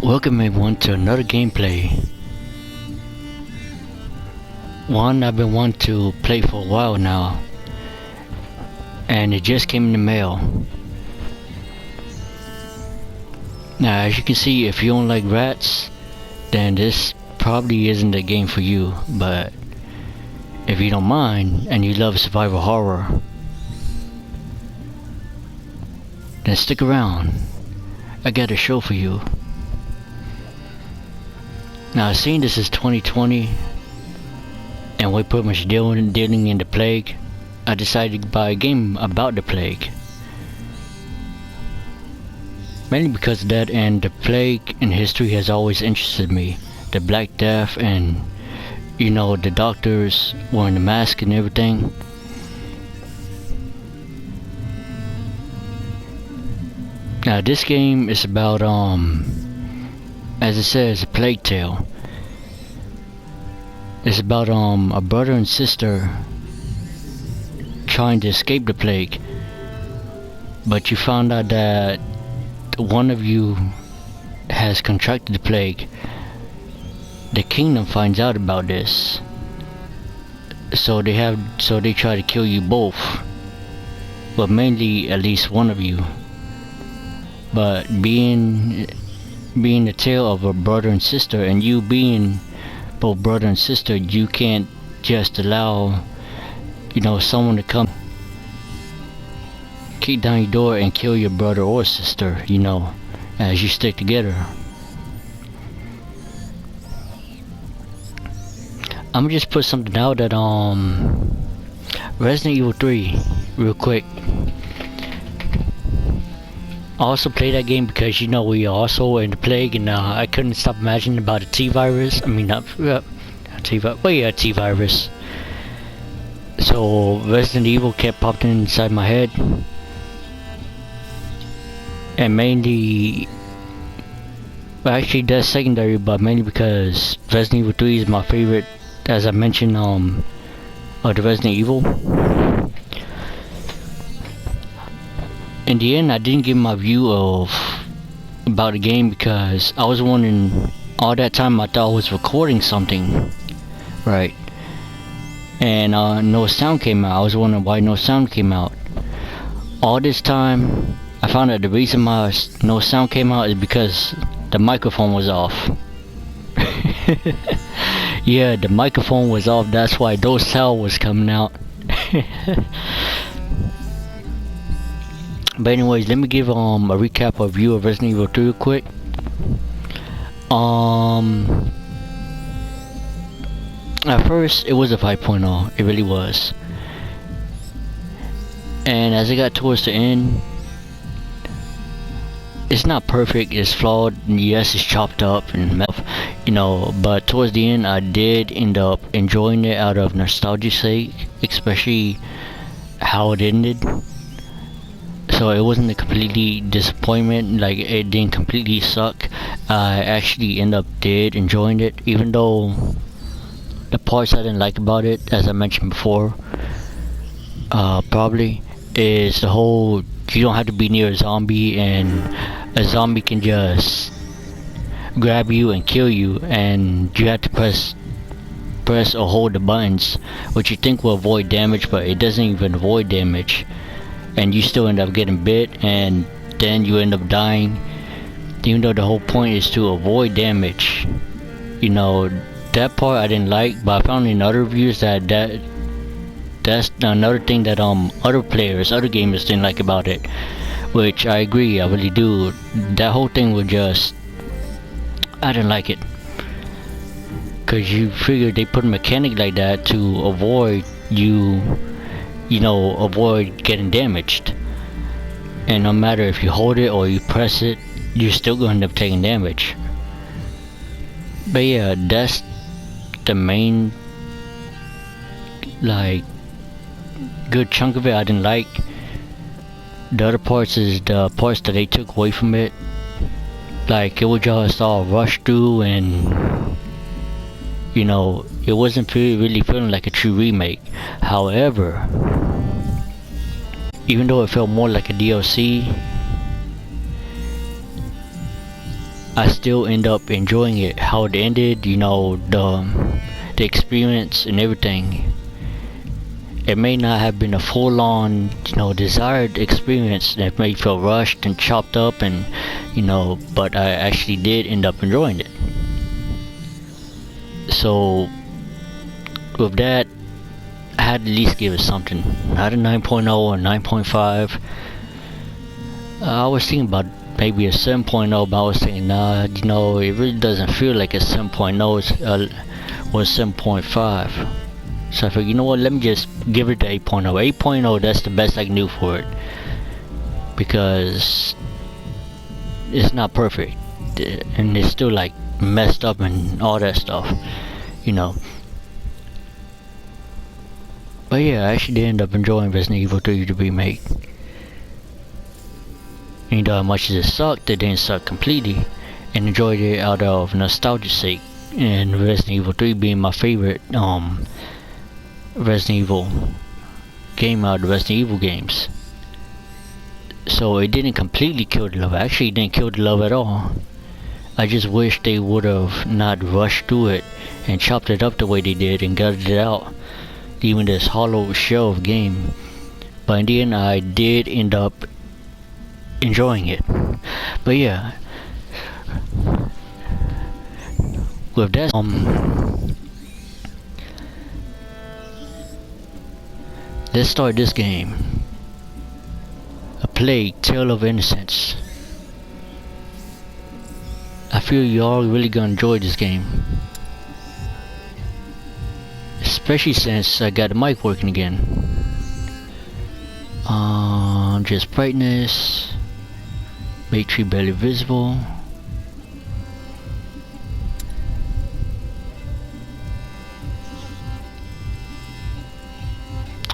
Welcome everyone to another gameplay. One I've been wanting to play for a while now, and it just came in the mail. Now as you can see, if you don't like rats, then this probably isn't the game for you, but if you don't mind and you love survival horror, then stick around. I got a show for you. Now, seeing this is 2020 and we're pretty much dealing in the plague, I decided to buy a game about the plague. Mainly because of that, and the plague in history has always interested me. The Black Death and, you know, the doctors wearing the mask and everything. Now this game is about, as it says, a plague tale. It's about a brother and sister trying to escape the plague, but you found out that one of you has contracted the plague. The kingdom finds out about this, so they try to kill you both, but mainly at least one of you. But being the tale of a brother and sister, and you being both brother and sister, you can't just allow, you know, someone to come kick down your door and kill your brother or sister, you know, as you stick together. I'm gonna just put something out that Resident Evil 3 real quick. I also play that game because, you know, we also in the plague, and I couldn't stop imagining about a T-virus. I mean, not T-virus. Well, yeah, T-virus. So Resident Evil kept popping inside my head, and mainly, well, actually that's secondary, but mainly because Resident Evil 3 is my favorite, as I mentioned, of the Resident Evil. In the end, I didn't give my view about the game because I was wondering, all that time I thought I was recording something, right? And no sound came out. I was wondering why no sound came out. All this time, I found out the reason why no sound came out is because the microphone was off. Yeah, the microphone was off. That's why no sound was coming out. But anyways, let me give a recap of view of Resident Evil 3 real quick. At first it was a 5.0, it really was. And as it got towards the end, it's not perfect, it's flawed, and yes, it's chopped up and you know, but towards the end I did end up enjoying it out of nostalgia's sake, especially how it ended. So it wasn't a completely disappointment, like it didn't completely suck. I actually did enjoying it, even though the parts I didn't like about it, as I mentioned before, probably is the whole, you don't have to be near a zombie and a zombie can just grab you and kill you, and you have to press or hold the buttons, which you think will avoid damage, but it doesn't even avoid damage. And you still end up getting bit, and then you end up dying, even though the whole point is to avoid damage. You know, that part I didn't like, but I found in other reviews that's another thing that other gamers didn't like about it, which I agree, I really do. That whole thing was just, I didn't like it, cause you figure they put a mechanic like that to avoid you know, avoid getting damaged. And no matter if you hold it or you press it, you're still going to end up taking damage. But yeah, that's the main, like, good chunk of it I didn't like. The other parts is the parts that they took away from it. Like, it was just all rushed through, and, you know, it wasn't really feeling like a true remake. However, even though it felt more like a DLC, I still end up enjoying it. How it ended, the experience and everything. It may not have been a full-on, desired experience that may feel rushed and chopped up, and but I actually did end up enjoying it. So with that, I had to at least give it something. Not a 9.0 or 9.5. I was thinking about maybe a 7.0, but I was thinking, nah, it really doesn't feel like a 7.0 or 7.5. So I figured, what, let me just give it to 8.0. 8.0, that's the best I can do for it. Because it's not perfect. And it's still like messed up and all that stuff. But yeah, I actually did end up enjoying Resident Evil 3 to remake. And as much as it sucked, it didn't suck completely. And enjoyed it out of nostalgia's sake. And Resident Evil 3 being my favorite Resident Evil game out of the Resident Evil games. So it didn't completely kill the love. Actually, it didn't kill the love at all. I just wish they would have not rushed through it and chopped it up the way they did and gutted it out, leaving this hollow shell of game. But in the end, I did end up enjoying it. But yeah, with that, let's start this game. A Plague Tale of Innocence. I feel y'all really gonna enjoy this game. Especially since I got the mic working again. Just brightness. Make tree barely visible.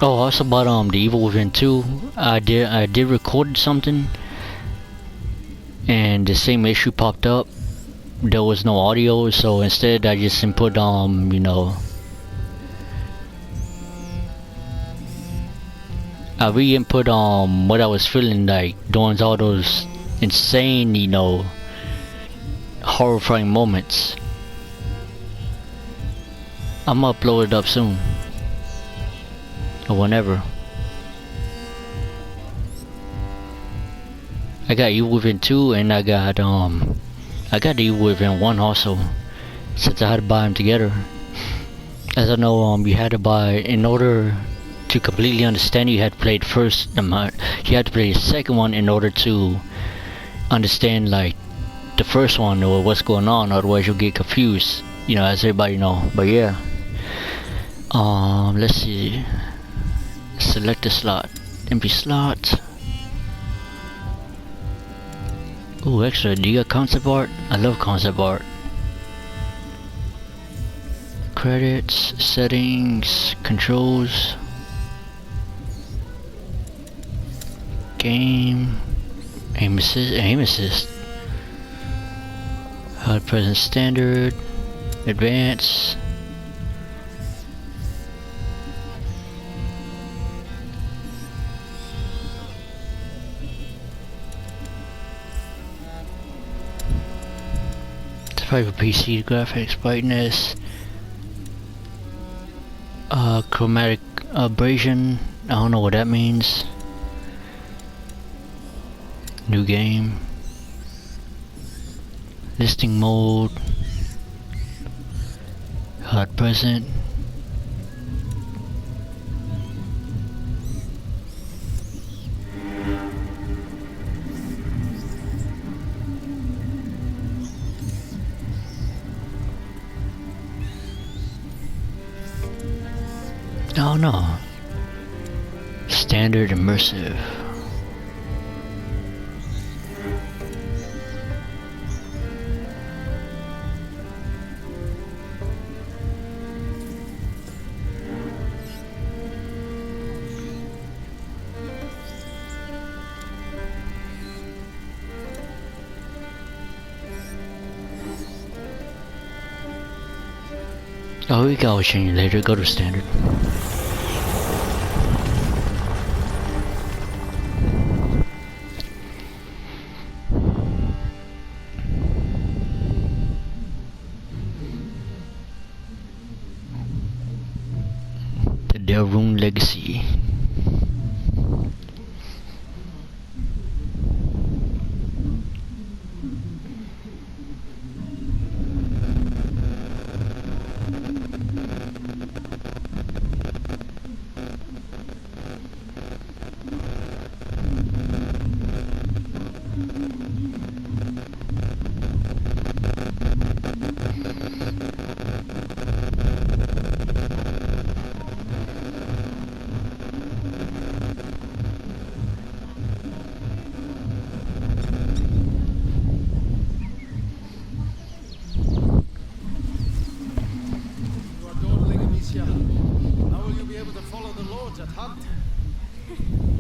Oh, also about the Evil Within 2, I did record something, and the same issue popped up. There was no audio, so instead I just input I re-input what I was feeling like during all those insane, horrifying moments. I'm gonna upload it up soon. Or whenever. I got Evil Within 2 and I got the Evil Within 1 also, since I had to buy them together. As I know, you had to buy, in order to completely understand it, you had to play the first, you had to play the second one in order to understand like the first one or what's going on, otherwise you'll get confused, as everybody know. But yeah, let's see. Select a slot. Empty slot. Ooh, extra. Do you got concept art? I love concept art. Credits, settings, controls, game, aim assist. HUD present standard, advanced. Private PC graphics, brightness, chromatic aberration. I don't know what that means. New game. Listing mode. HUD present. Oh no. Standard immersive. Oh, we can always change it later. Go to standard. Delrune Legacy.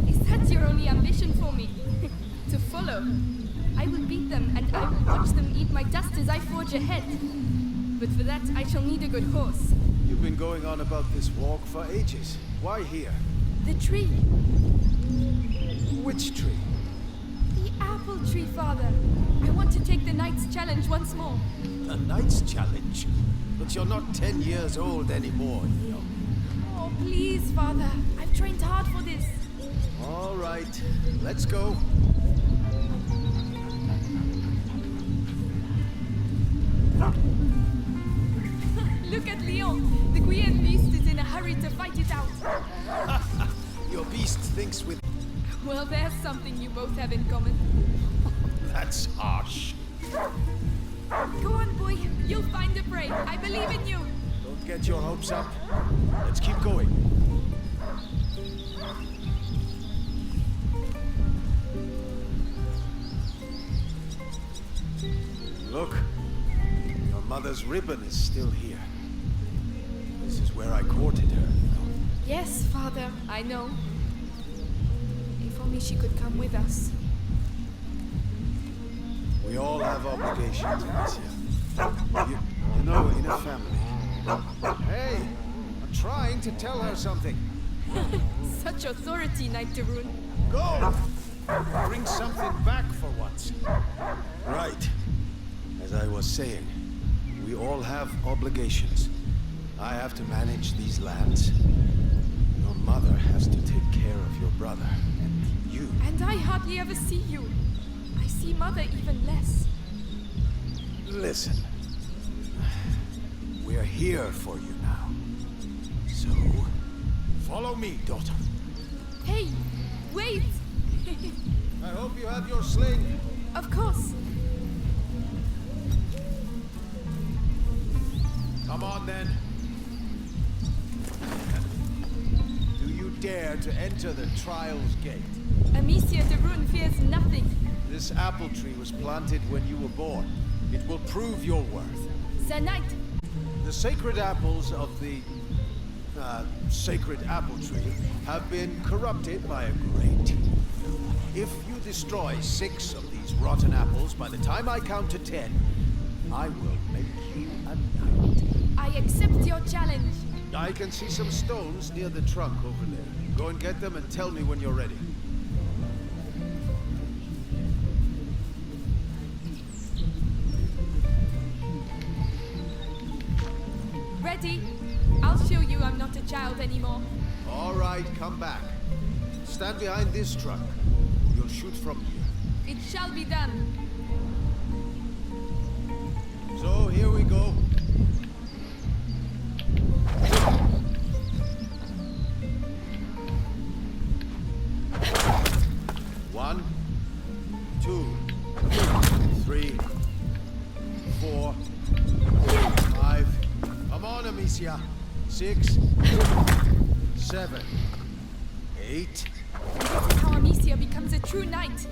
Is that your only ambition for me? To follow? I will beat them and I will watch them eat my dust as I forge ahead. But for that, I shall need a good horse. You've been going on about this walk for ages. Why here? The tree. Which tree? The apple tree, father. I want to take the knight's challenge once more. A knight's challenge? But you're not 10 years old anymore, you know. Oh, please, father. I've trained hard for this. All right, let's go. Look at Leon. The Guyenne beast is in a hurry to fight it out. Your beast thinks with... Well, there's something you both have in common. That's harsh. Go on, boy. You'll find a prey. I believe in you. Don't get your hopes up. Let's keep going. Look, your mother's ribbon is still here. This is where I courted her, you know. Yes, father. I know. If only she could come with us. We all have obligations, Amicia. You know, in a family. Hey, I'm trying to tell her something. Such authority, Knight Darun. Go! Bring something back for once. Right. As I was saying, we all have obligations. I have to manage these lands. Your mother has to take care of your brother. And you... And I hardly ever see you. I see Mother even less. Listen. We're here for you now. So, follow me, daughter. Hey, wait! I hope you have your sling. Of course. Come on, then. Do you dare to enter the Trials Gate? Amicia Darun fears nothing. This apple tree was planted when you were born. It will prove your worth. Sir Knight, The sacred apples of the... sacred apple tree have been corrupted by a great evil. If you destroy 6 of these rotten apples by the time I count to 10, I will make you a knight. I accept your challenge. I can see some stones near the trunk over there. Go and get them and tell me when you're ready. Ready? I'll show you I'm not a child anymore. All right, come back. Stand behind this truck. You'll shoot from here. It shall be done. So, here we go. One, 2, 3, 4, 5. Come on, Amicia. 6, 7, 8, This is how Amicia becomes a true knight.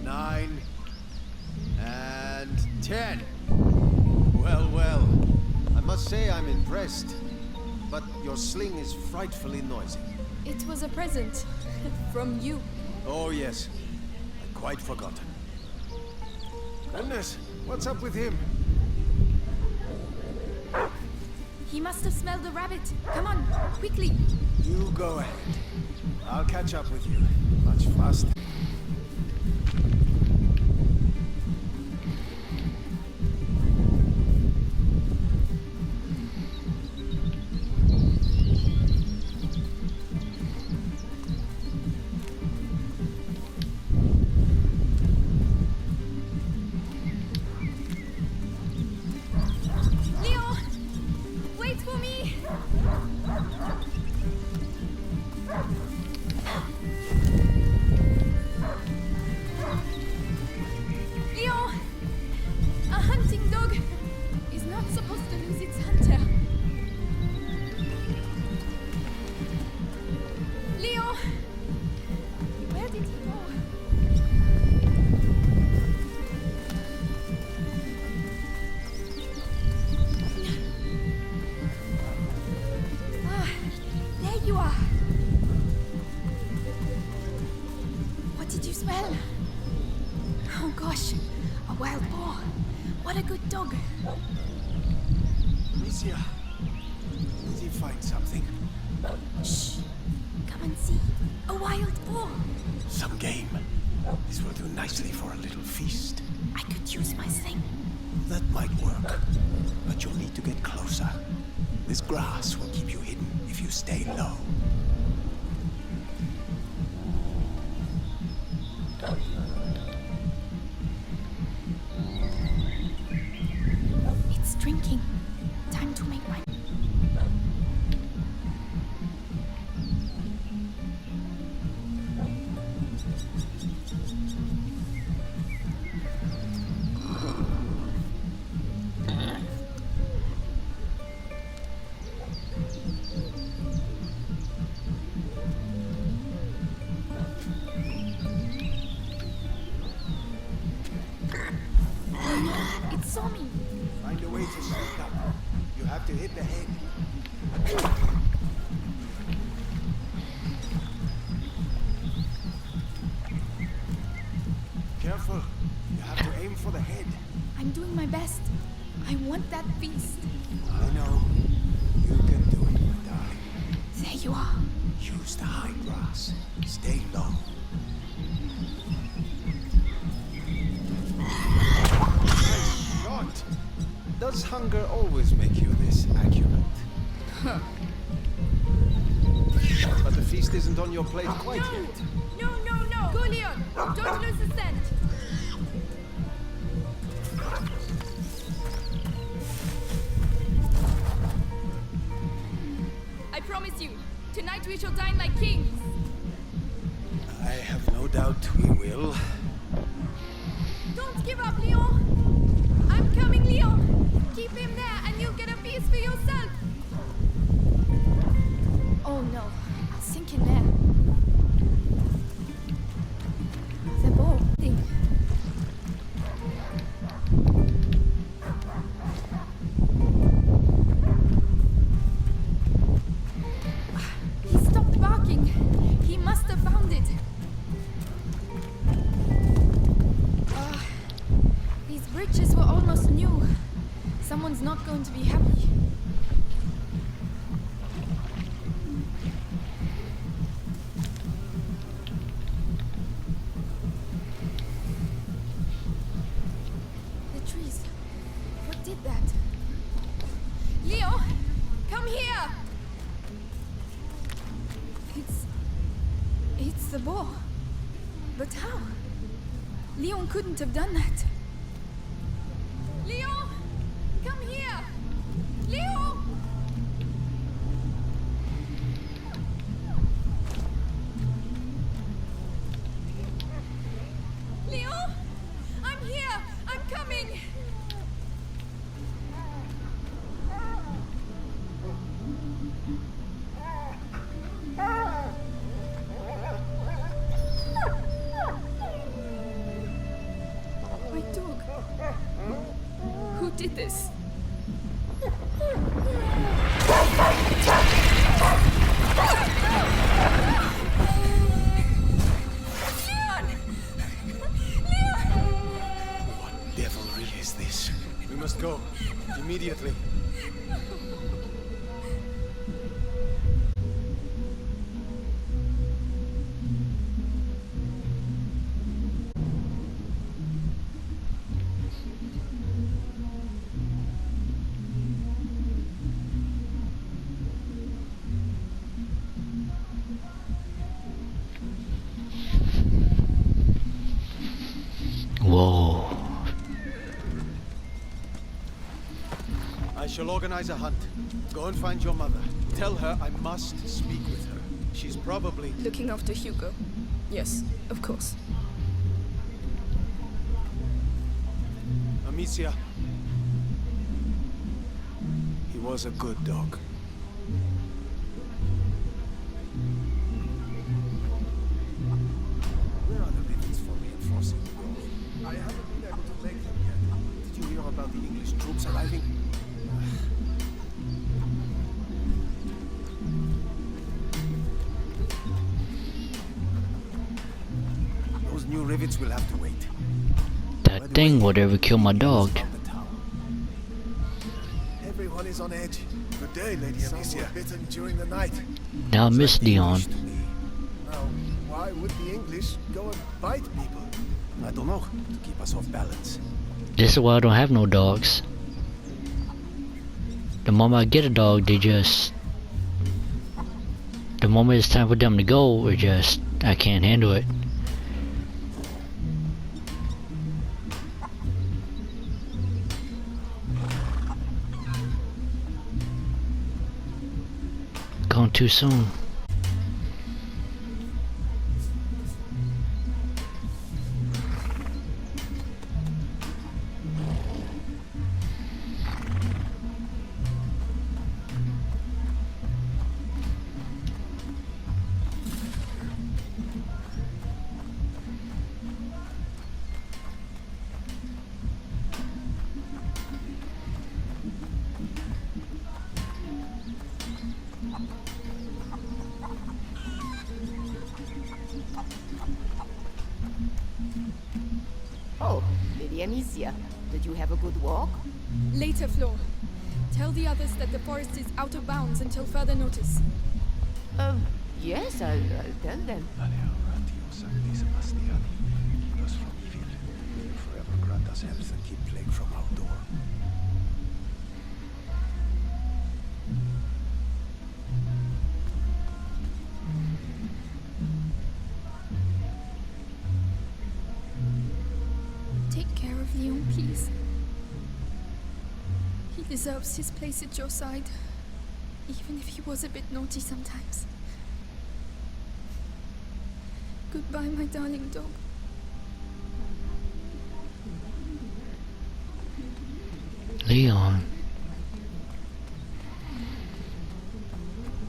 9, and 10. Well, well. I must say I'm impressed. But your sling is frightfully noisy. It was a present. From you. Oh, yes. I'd quite forgotten. Goodness, what's up with him? He must have smelled the rabbit. Come on, quickly. You go ahead. I'll catch up with you. Much faster. dog. Amicia, did you find something? Shh. Come and see. A wild boar. Some game. This will do nicely for a little feast. I could use my sling. That might work, but you'll need to get closer. This grass will keep you hidden if you stay low. It's drinking. Time to make my... It saw me. Find a way to sneak up. You have to hit the head. Careful. You have to aim for the head. I'm doing my best. I want that feast. I know. You can do it, my darling. There you are. Use the high grass. Stay low. Nice shot. Does hunger always make you this accurate? Huh. But the feast isn't on your plate quite No! yet. No, no, no! Go, Leon! Don't lose the scent! I promise you, tonight we shall dine like kings! I have no doubt we will. Don't give up, Leon! I'm coming, Leon! Keep him there and you'll get a piece for yourself! Oh no, I'll sink in there. The bow thing. He stopped barking. He must have found it. These bridges were almost new. Someone's not going to be happy. The trees. What did that? Leo! Come here! It's the boar. But how? Leon couldn't have done that. Leo! Come here! Leo! Leo! I'm here! I'm coming! My dog. Who did this? Leon! Leon! What devilry is this? We must go. Immediately. Whoa. I shall organize a hunt. Go and find your mother. Tell her I must speak with her. She's probably... Looking after Hugo. Yes, of course. Amicia. He was a good dog. Where are the ribbons for reinforcing the wall? I haven't been able to make them yet. Did you hear about the English troops arriving? Those new rivets will have to wait. That thing would ever kill my dog. About the town. Everyone is on edge. Good day, Lady Amicia. Some were bitten during the night. Now, Miss Dion. Now, why would the English go and bite people? I don't know. To keep us off balance. This is why I don't have no dogs. The moment I get a dog, they just... The moment it's time for them to go, it just... I can't handle it. Gone too soon. Oh, Lady Amicia, did you have a good walk? Later, Flo. Tell the others that the forest is out of bounds until further notice. Yes, I'll tell them. Forever grant us health and keep plague from our door. Take care of Leon, please. He deserves his place at your side, even if he was a bit naughty sometimes. Goodbye, my darling dog. Leon.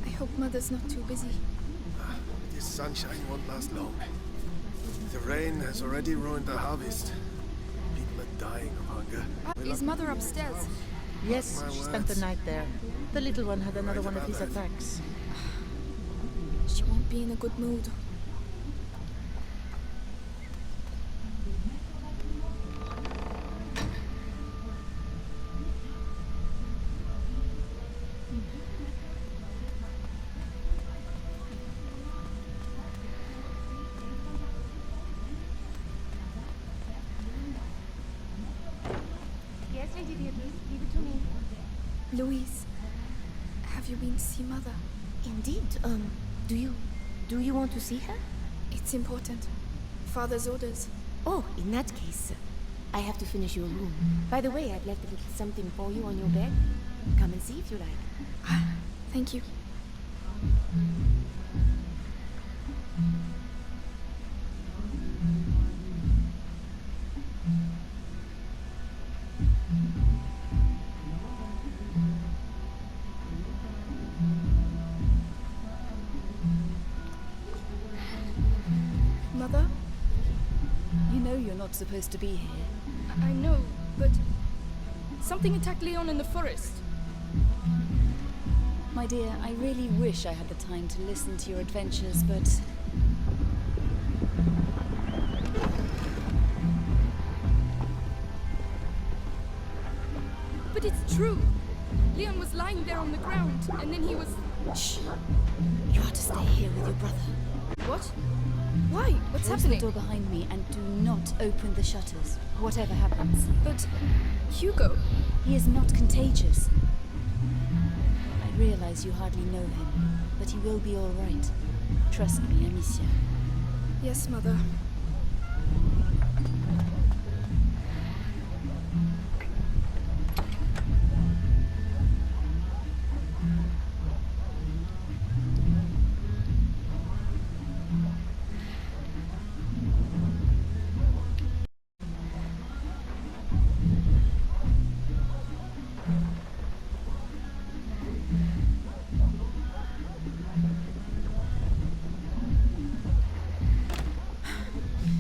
I hope Mother's not too busy. This sunshine won't last long. The rain has already ruined the harvest. People are dying of hunger. Is Mother upstairs? Yes, My she spent the words. night there. The little one had another Right one of about his that. attacks. She won't be in a good mood. Yes, Lady Beatrice, give it to me. Louise, have you been to see Mother? Indeed, do you want to see her? It's important. Father's orders. Oh, in that case, I have to finish your room. By the way, I've left a little something for you on your bed. Come and see if you like. Thank you. Mother? You know you're not supposed to be here. I know, but something attacked Leon in the forest. My dear, I really wish I had the time to listen to your adventures, but... But it's true. Leon was lying there on the ground, and then he was... Shh! You are to stay here with your brother. What? Why? What's Close happening? the door behind me and do not open the shutters, whatever happens. But Hugo, He is not contagious. I realize you hardly know him, but he will be all right. Trust me, Amicia. yes, Mother.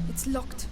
It's locked.